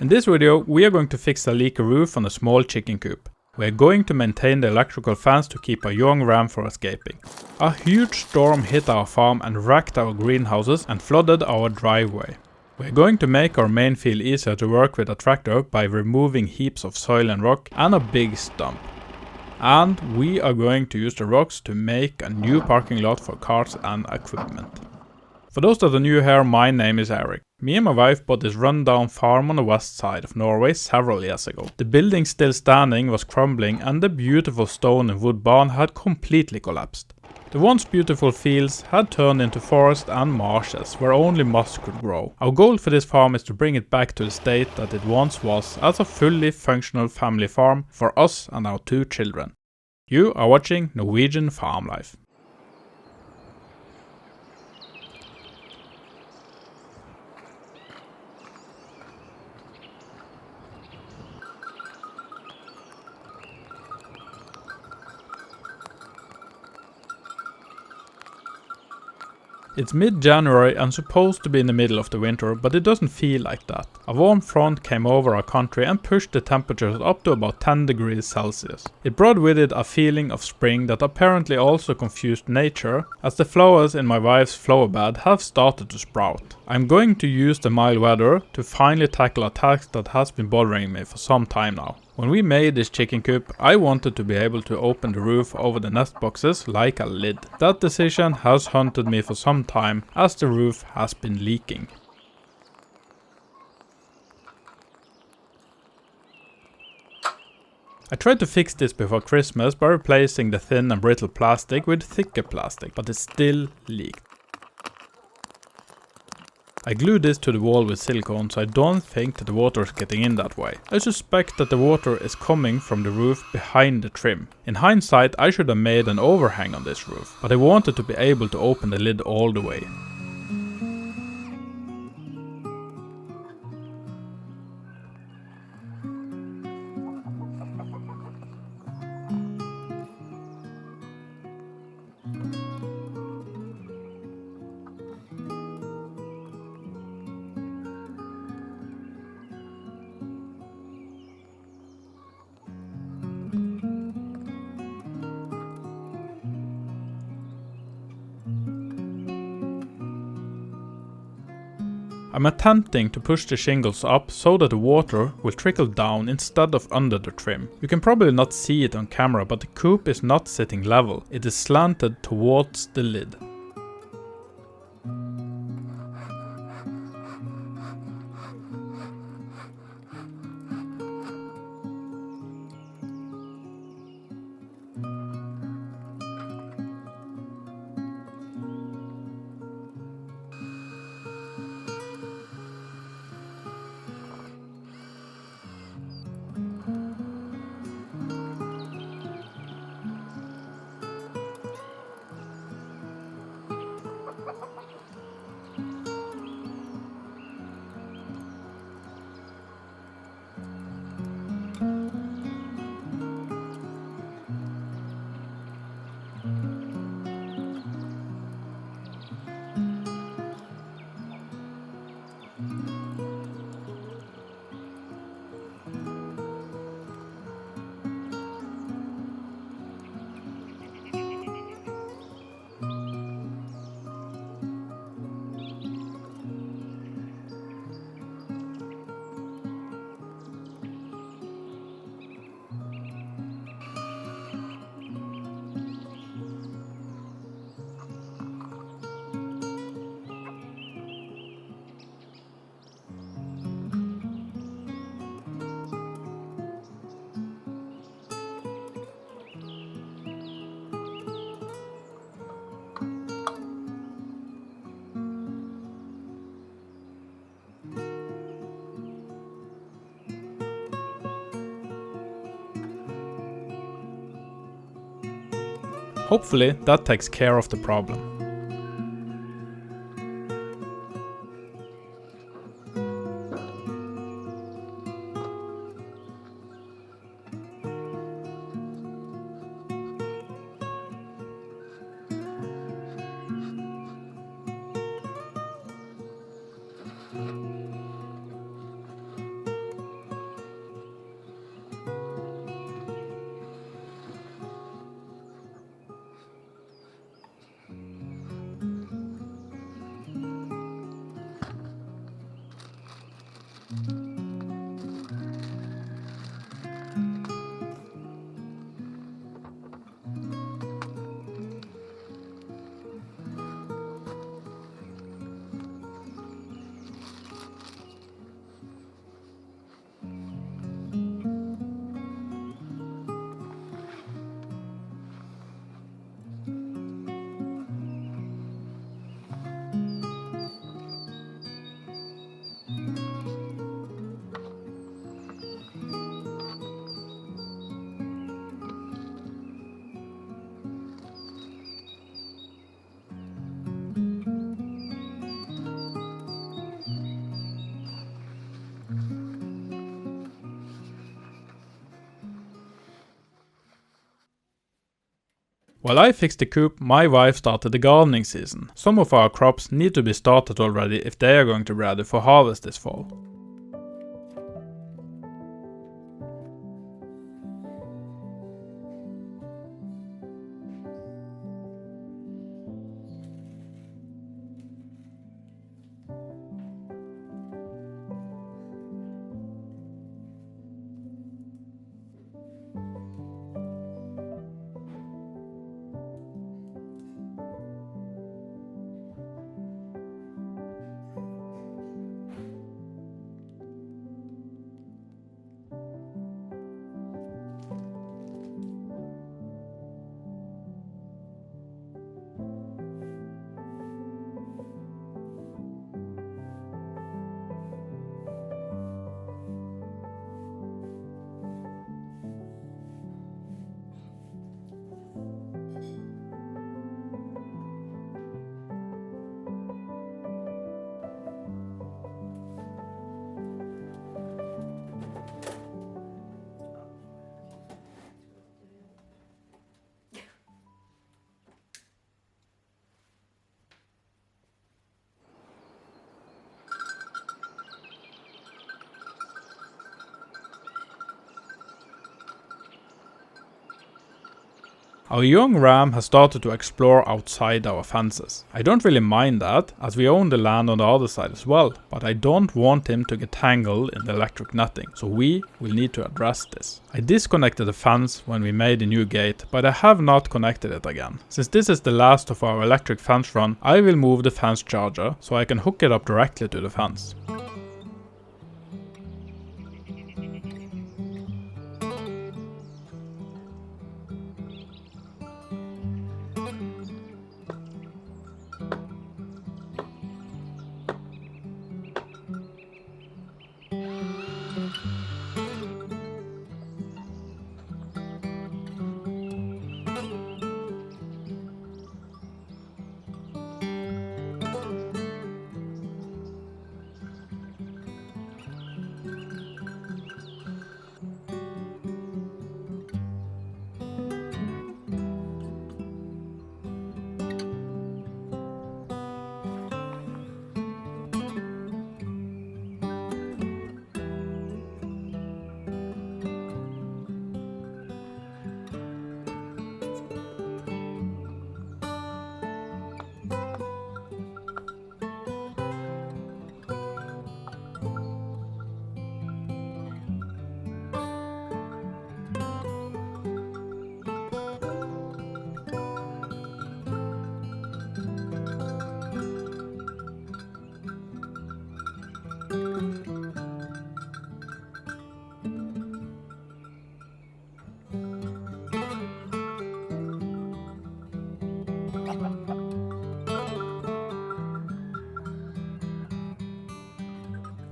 In this video we are going to fix a leaky roof on a small chicken coop. We are going to maintain the electrical fence to keep a young ram from escaping. A huge storm hit our farm and wrecked our greenhouses and flooded our driveway. We are going to make our main field easier to work with a tractor by removing heaps of soil and rock and a big stump. And we are going to use the rocks to make a new parking lot for cars and equipment. For those that are new here, my name is Eric. Me and my wife bought this rundown farm on the west side of Norway several years ago. The building still standing was crumbling and the beautiful stone and wood barn had completely collapsed. The once beautiful fields had turned into forest and marshes where only moss could grow. Our goal for this farm is to bring it back to the state that it once was as a fully functional family farm for us and our 2 children. You are watching Norwegian Farm Life. It's mid-January and supposed to be in the middle of the winter, but it doesn't feel like that. A warm front came over our country and pushed the temperatures up to about 10 degrees Celsius. It brought with it a feeling of spring that apparently also confused nature, as the flowers in my wife's flower bed have started to sprout. I'm going to use the mild weather to finally tackle a task that has been bothering me for some time now. When we made this chicken coop, I wanted to be able to open the roof over the nest boxes like a lid. That decision has haunted me for some time as the roof has been leaking. I tried to fix this before Christmas by replacing the thin and brittle plastic with thicker plastic, but it still leaked. I glued this to the wall with silicone, so I don't think that the water is getting in that way. I suspect that the water is coming from the roof behind the trim. In hindsight, I should have made an overhang on this roof, but I wanted to be able to open the lid all the way. I'm attempting to push the shingles up so that the water will trickle down instead of under the trim. You can probably not see it on camera, but the coop is not sitting level, it is slanted towards the lid. Hopefully that takes care of the problem. While I fixed the coop, my wife started the gardening season. Some of our crops need to be started already if they are going to be ready for harvest this fall. Our young ram has started to explore outside our fences. I don't really mind that, as we own the land on the other side as well, but I don't want him to get tangled in the electric netting, so we will need to address this. I disconnected the fence when we made the new gate, but I have not connected it again. Since this is the last of our electric fence run, I will move the fence charger so I can hook it up directly to the fence.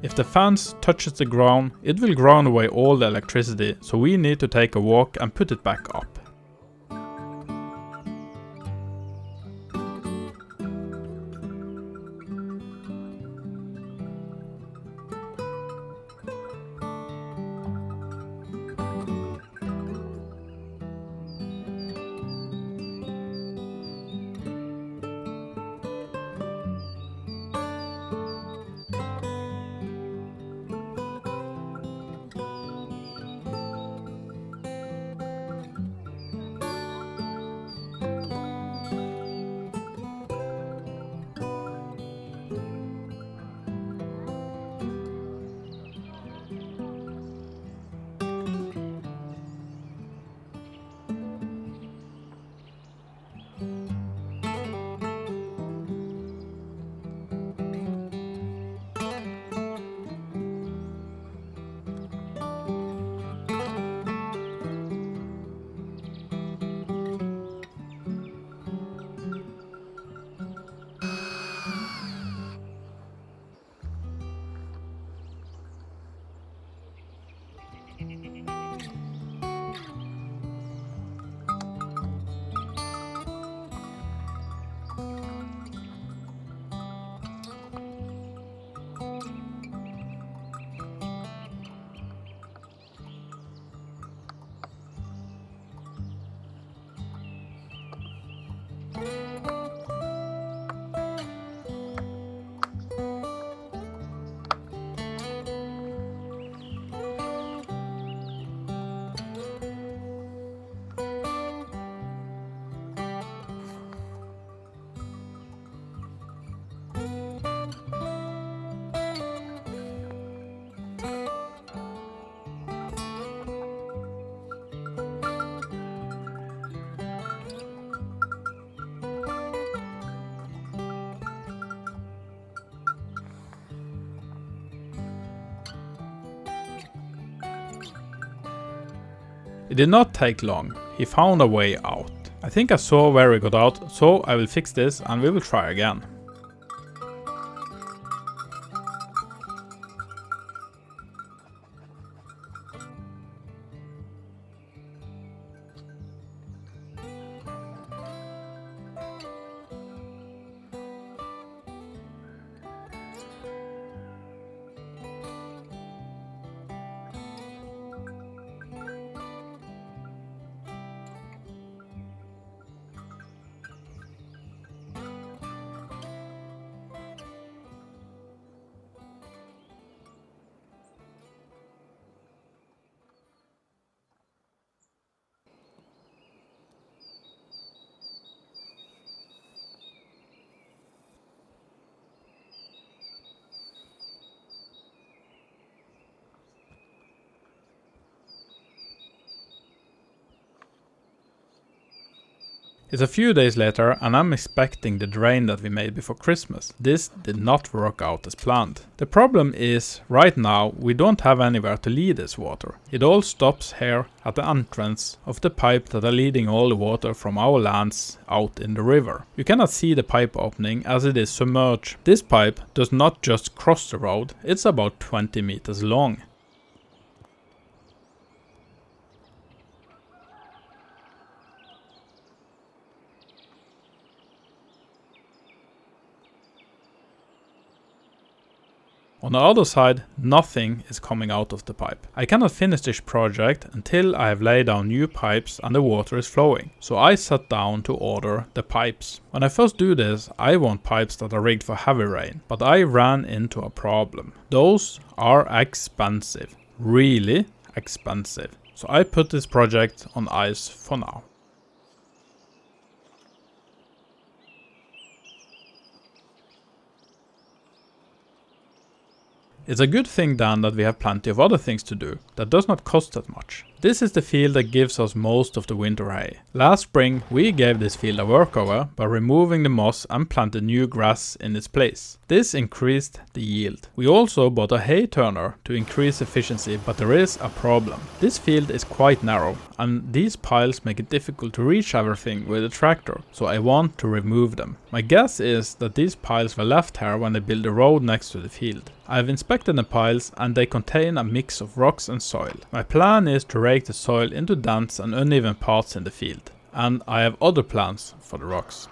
If the fence touches the ground, it will ground away all the electricity, so we need to take a walk and put it back up. It did not take long. He found a way out. I think I saw where he got out, so I will fix this and we will try again. It's a few days later and I'm expecting the drain that we made before Christmas. This did not work out as planned. The problem is, right now we don't have anywhere to lead this water. It all stops here at the entrance of the pipe that are leading all the water from our lands out in the river. You cannot see the pipe opening as it is submerged. This pipe does not just cross the road, it's about 20 meters long. On the other side, nothing is coming out of the pipe. I cannot finish this project until I have laid down new pipes and the water is flowing. So I sat down to order the pipes. When I first do this, I want pipes that are rigged for heavy rain. But I ran into a problem. Those are expensive. Really expensive. So I put this project on ice for now. It's a good thing then that we have plenty of other things to do that does not cost that much. This is the field that gives us most of the winter hay. Last spring we gave this field a workover by removing the moss and planted new grass in its place. This increased the yield. We also bought a hay turner to increase efficiency, but there is a problem. This field is quite narrow and these piles make it difficult to reach everything with a tractor, so I want to remove them. My guess is that these piles were left here when they built a road next to the field. I have inspected the piles and they contain a mix of rocks and soil. My plan is to rake the soil into dense and uneven parts in the field. And I have other plans for the rocks.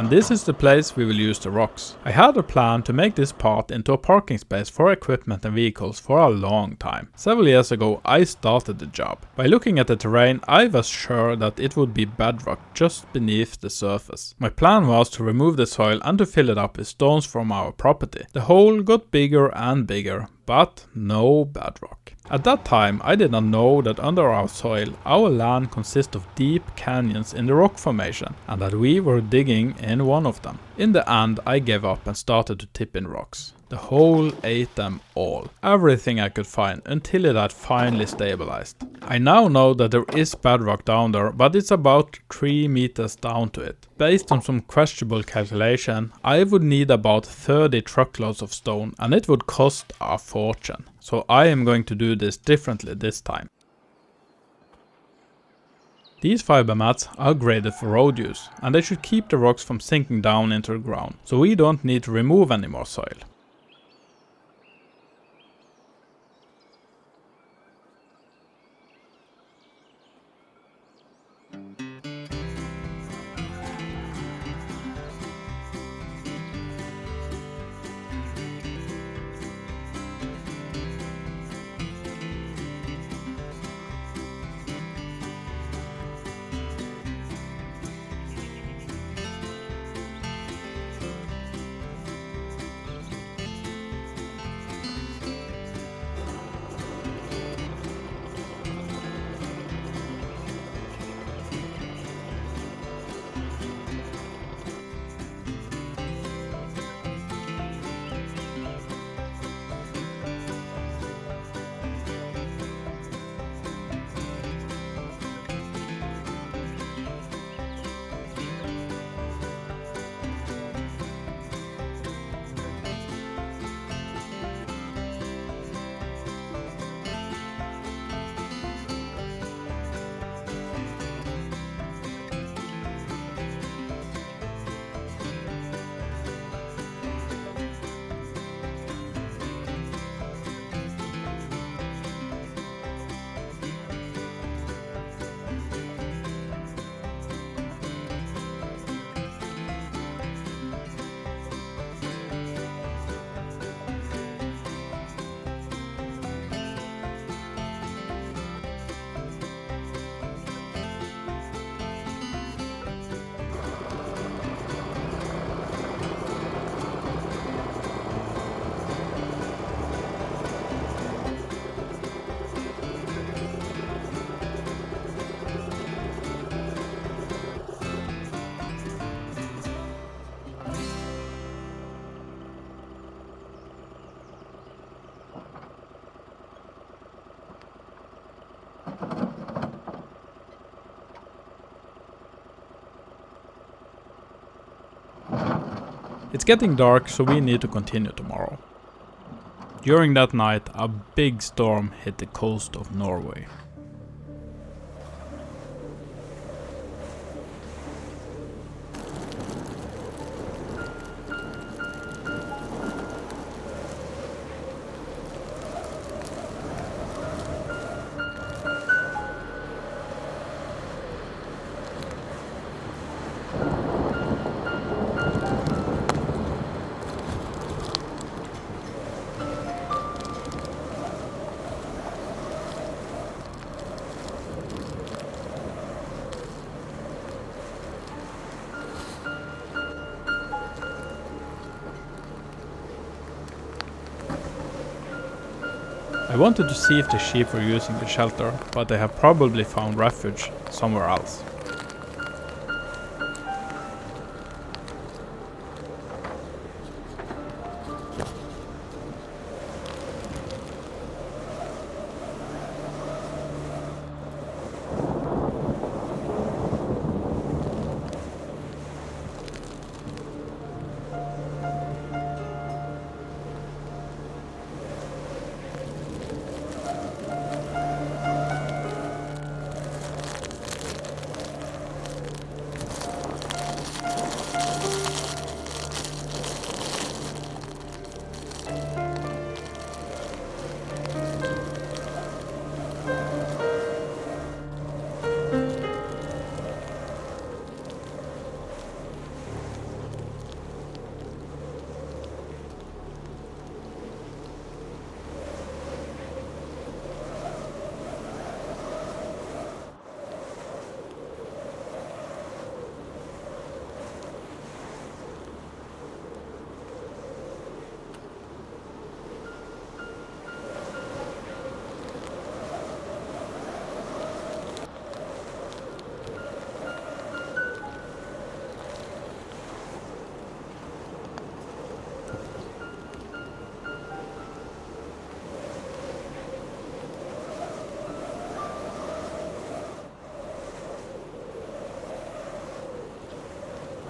and this is the place we will use the rocks. I had a plan to make this part into a parking space for equipment and vehicles for a long time. Several years ago I started the job. By looking at the terrain I was sure that it would be bedrock just beneath the surface. My plan was to remove the soil and to fill it up with stones from our property. The hole got bigger and bigger, but no bedrock. At that time I did not know that under our soil our land consists of deep canyons in the rock formation and that we were digging in one of them. In the end I gave up and started to tip in rocks. The hole ate them all, everything I could find, until it had finally stabilized. I now know that there is bedrock down there, but it's about 3 meters down to it. Based on some questionable calculation, I would need about 30 truckloads of stone and it would cost a fortune. So I am going to do this differently this time. These fiber mats are graded for road use and they should keep the rocks from sinking down into the ground, so we don't need to remove any more soil. It's getting dark, so we need to continue tomorrow. During that night, a big storm hit the coast of Norway. I wanted to see if the sheep were using the shelter, but they have probably found refuge somewhere else.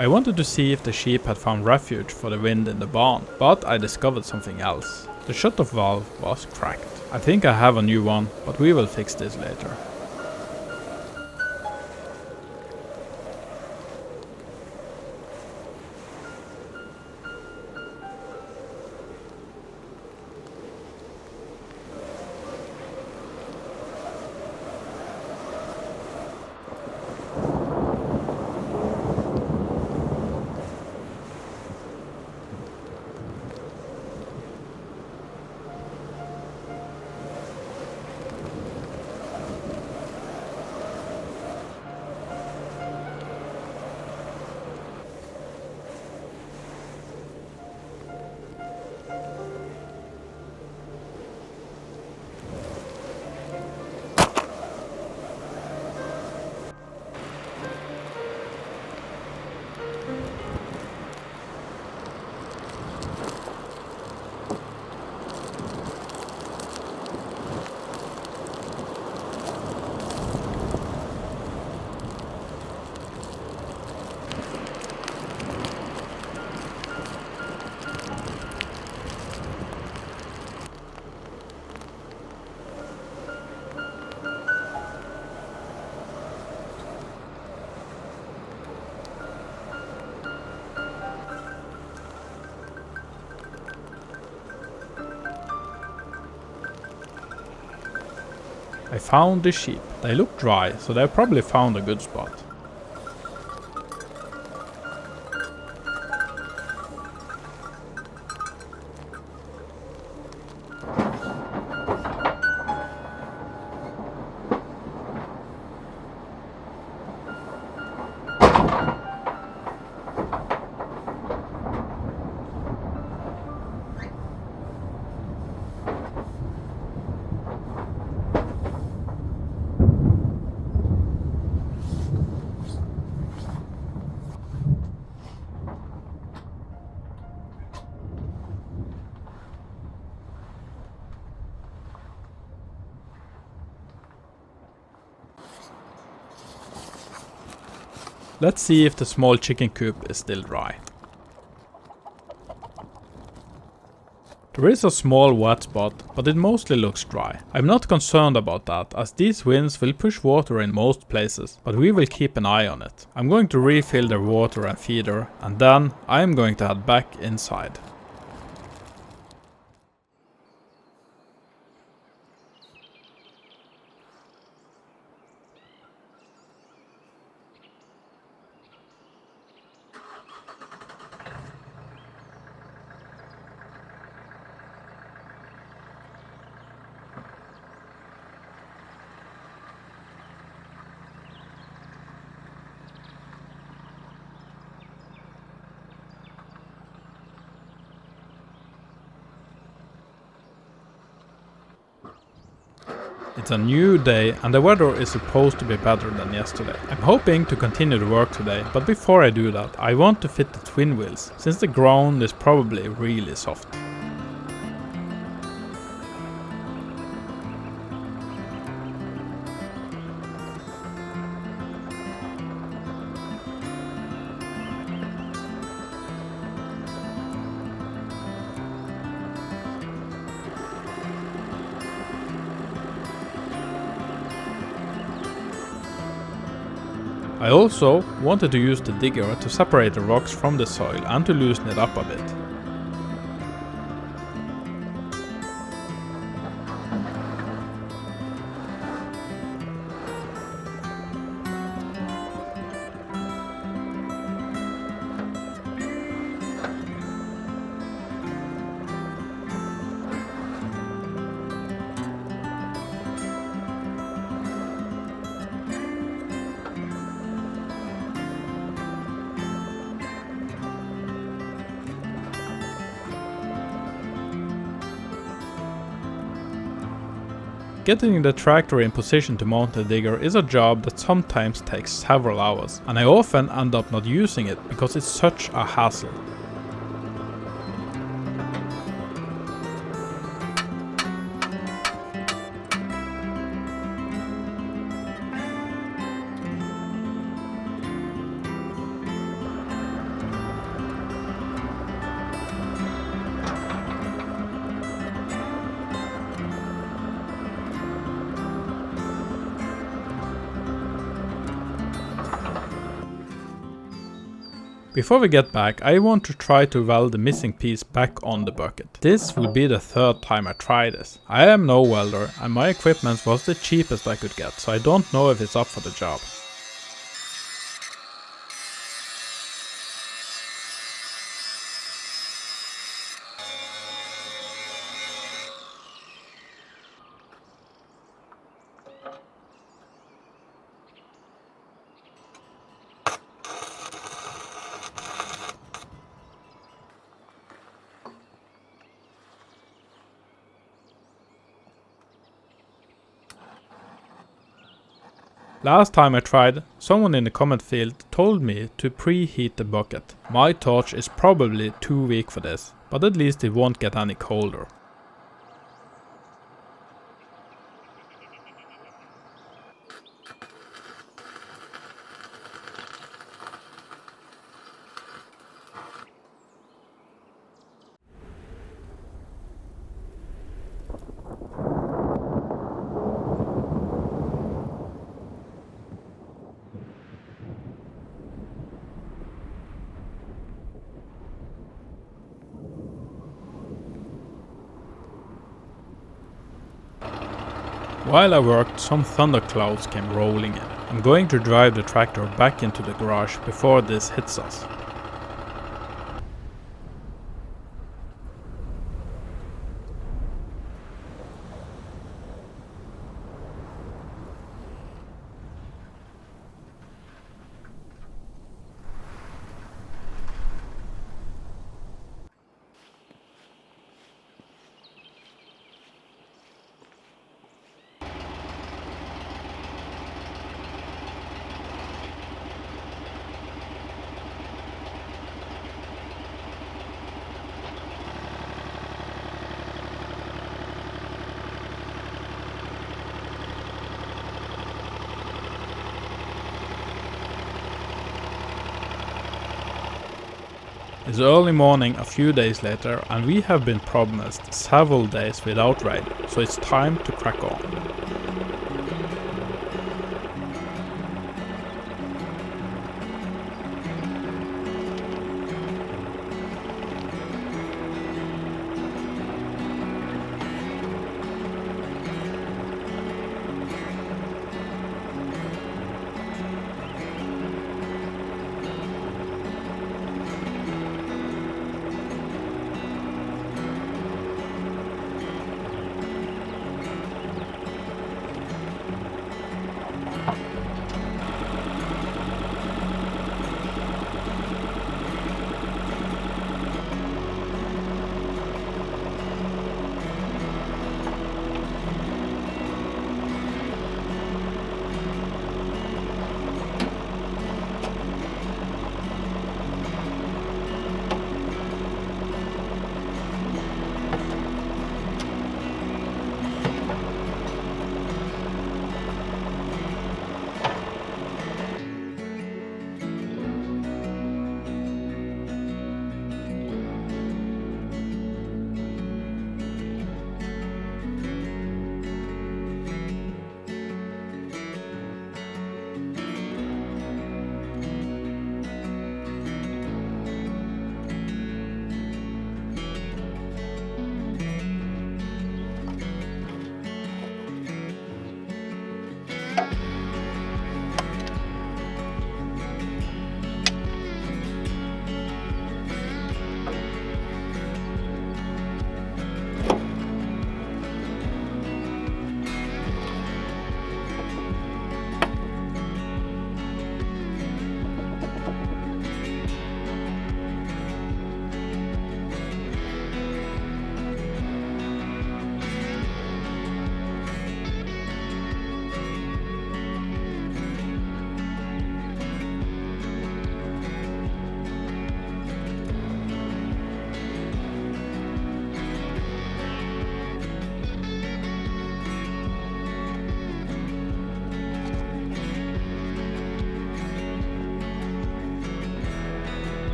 I wanted to see if the sheep had found refuge for the wind in the barn, but I discovered something else. The shut-off valve was cracked. I think I have a new one, but we will fix this later. I found the sheep. They look dry, so they probably found a good spot. Let's see if the small chicken coop is still dry. There is a small wet spot, but it mostly looks dry. I'm not concerned about that, as these winds will push water in most places, but we will keep an eye on it. I'm going to refill their water and feeder, and then I'm going to head back inside. It's a new day and the weather is supposed to be better than yesterday. I'm hoping to continue the work today, but before I do that, I want to fit the twin wheels, since the ground is probably really soft. I also wanted to use the digger to separate the rocks from the soil and to loosen it up a bit. Getting the tractor in position to mount the digger is a job that sometimes takes several hours, and I often end up not using it because it's such a hassle. Before we get back, I want to try to weld the missing piece back on the bucket. This will be the third time I try this. I am no welder and my equipment was the cheapest I could get, so I don't know if it's up for the job. Last time I tried, someone in the comment field told me to preheat the bucket. My torch is probably too weak for this, but at least it won't get any colder. While I worked, some thunderclouds came rolling in. I'm going to drive the tractor back into the garage before this hits us. It's early morning a few days later and we have been promised several days without rain, so it's time to crack on.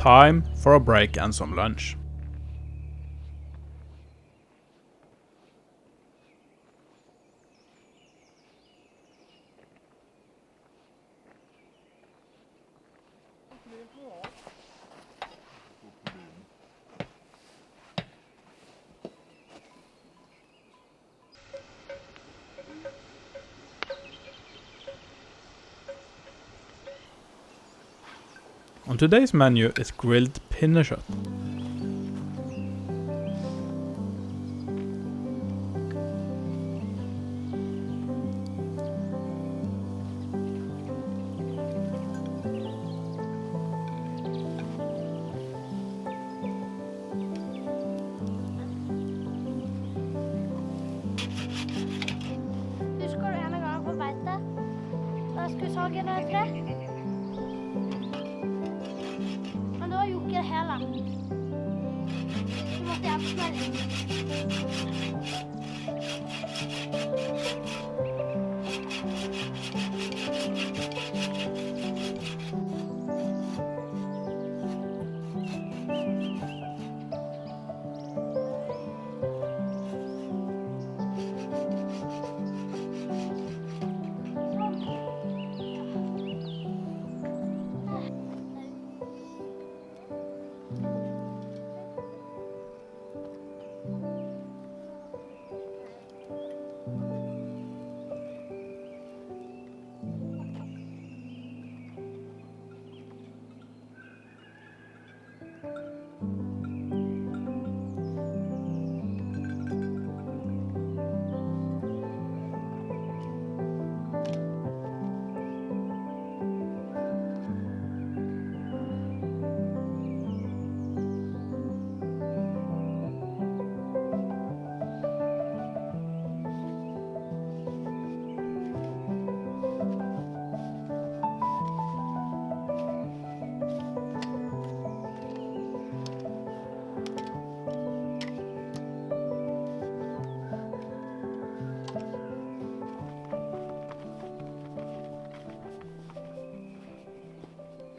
time for a break and some lunch. On today's menu is grilled pinnekjøtt. Husker du en gang på beite? Da jeg skulle sage ned et tre? Men det var jo ikke det hele. Så måtte jeg smelle.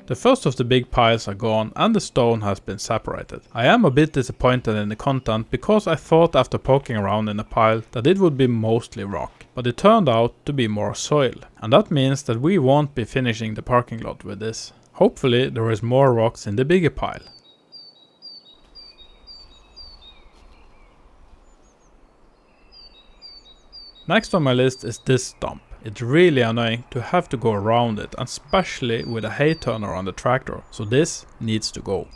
The first of the big piles are gone and the stone has been separated. I am a bit disappointed in the content because I thought after poking around in the pile that it would be mostly rock, but it turned out to be more soil, and that means that we won't be finishing the parking lot with this. Hopefully there is more rocks in the bigger pile. Next on my list is this stump. It's really annoying to have to go around it, and especially with a hay turner on the tractor, so this needs to go.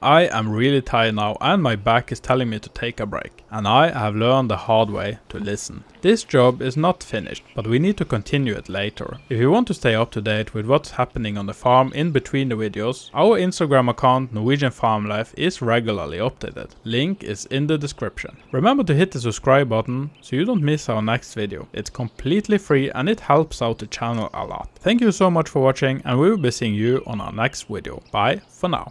I am really tired now and my back is telling me to take a break. And I have learned the hard way to listen. This job is not finished, but we need to continue it later. If you want to stay up to date with what's happening on the farm in between the videos, our Instagram account Norwegian Farm Life is regularly updated. Link is in the description. Remember to hit the subscribe button so you don't miss our next video. It's completely free and it helps out the channel a lot. Thank you so much for watching and we will be seeing you on our next video. Bye for now.